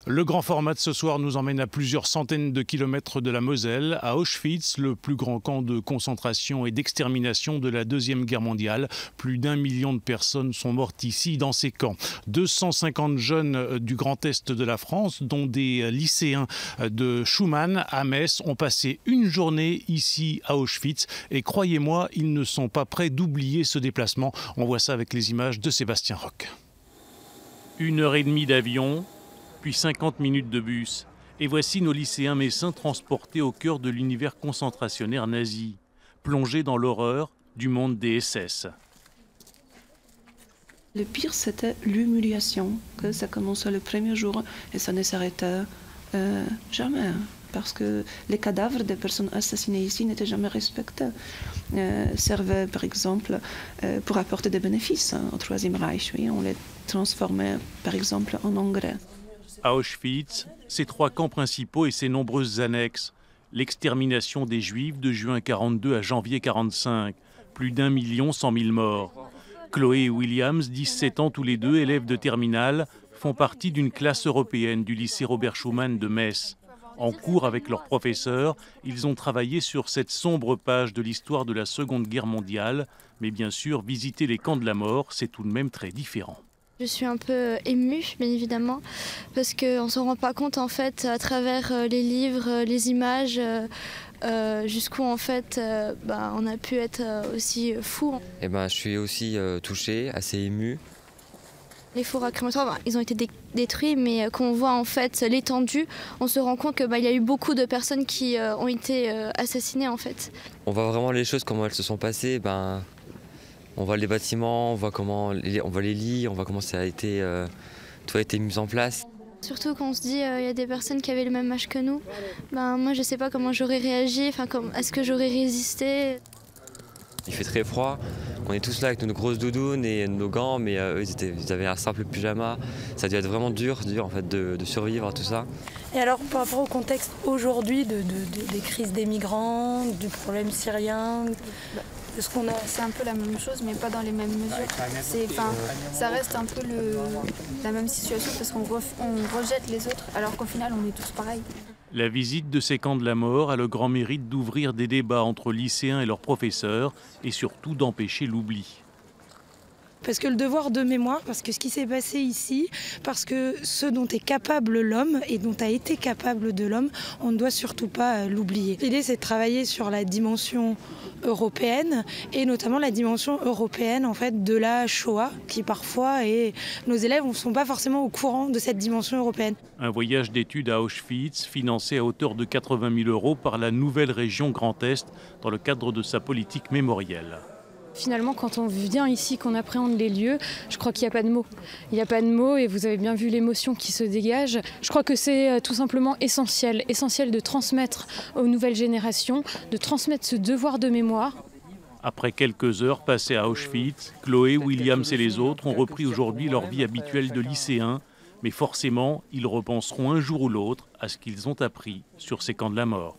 Le grand format de ce soir nous emmène à plusieurs centaines de kilomètres de la Moselle, à Auschwitz, le plus grand camp de concentration et d'extermination de la Deuxième Guerre mondiale. Plus d'1 million de personnes sont mortes ici, dans ces camps. 250 jeunes du Grand Est de la France, dont des lycéens de Schumann à Metz, ont passé une journée ici à Auschwitz. Et croyez-moi, ils ne sont pas prêts d'oublier ce déplacement. On voit ça avec les images de Sébastien Roch. 1h30 d'avion, puis 50 minutes de bus. Et voici nos lycéens messins transportés au cœur de l'univers concentrationnaire nazi, plongés dans l'horreur du monde des SS. Le pire, c'était l'humiliation, que ça commençait le premier jour et ça ne s'arrêtait jamais. Parce que les cadavres des personnes assassinées ici n'étaient jamais respectés. Servaient par exemple pour apporter des bénéfices au Troisième Reich. Oui, on les transformait par exemple en engrais. À Auschwitz, ses 3 camps principaux et ses nombreuses annexes. L'extermination des Juifs de juin 42 à janvier 45. Plus d'1 100 000 morts. Chloé et Williams, 17 ans tous les deux, élèves de terminale, font partie d'une classe européenne du lycée Robert Schumann de Metz. En cours avec leurs professeurs, ils ont travaillé sur cette sombre page de l'histoire de la Seconde Guerre mondiale. Mais bien sûr, visiter les camps de la mort, c'est tout de même très différent. Je suis un peu émue, bien évidemment, parce qu'on ne s'en rend pas compte en fait à travers les livres, les images, jusqu'où en fait on a pu être aussi fou. Je suis aussi touchée, assez émue. Les fours à crématoire, ils ont été détruits, mais quand on voit en fait l'étendue, on se rend compte que y a eu beaucoup de personnes qui ont été assassinées en fait. On voit vraiment les choses, comment elles se sont passées. On voit les bâtiments, on voit les lits, on voit comment ça a été, tout a été mis en place. Surtout quand on se dit il y a des personnes qui avaient le même âge que nous. Moi je ne sais pas comment j'aurais réagi, est-ce que j'aurais résisté. Il fait très froid, on est tous là avec nos grosses doudounes et nos gants, mais eux ils avaient un simple pyjama. Ça a dû être vraiment dur en fait, de survivre à tout ça. Et alors par rapport au contexte aujourd'hui des crises des migrants, du problème syrien, c'est un peu la même chose, mais pas dans les mêmes mesures. Ça reste un peu la même situation parce qu'on rejette les autres, alors qu'au final, on est tous pareils. La visite de ces camps de la mort a le grand mérite d'ouvrir des débats entre lycéens et leurs professeurs et surtout d'empêcher l'oubli. Parce que le devoir de mémoire, parce que ce qui s'est passé ici, parce que ce dont est capable l'homme et dont a été capable de l'homme, on ne doit surtout pas l'oublier. L'idée, c'est de travailler sur la dimension européenne et notamment la dimension européenne en fait, de la Shoah, qui parfois, nos élèves ne sont pas forcément au courant de cette dimension européenne. Un voyage d'études à Auschwitz, financé à hauteur de 80 000 € par la nouvelle région Grand Est dans le cadre de sa politique mémorielle. Finalement, quand on vient ici, qu'on appréhende les lieux, je crois qu'il n'y a pas de mots. Il n'y a pas de mots et vous avez bien vu l'émotion qui se dégage. Je crois que c'est tout simplement essentiel de transmettre aux nouvelles générations, de transmettre ce devoir de mémoire. Après quelques heures passées à Auschwitz, Chloé, Williams et les autres ont repris aujourd'hui leur vie habituelle de lycéens. Mais forcément, ils repenseront un jour ou l'autre à ce qu'ils ont appris sur ces camps de la mort.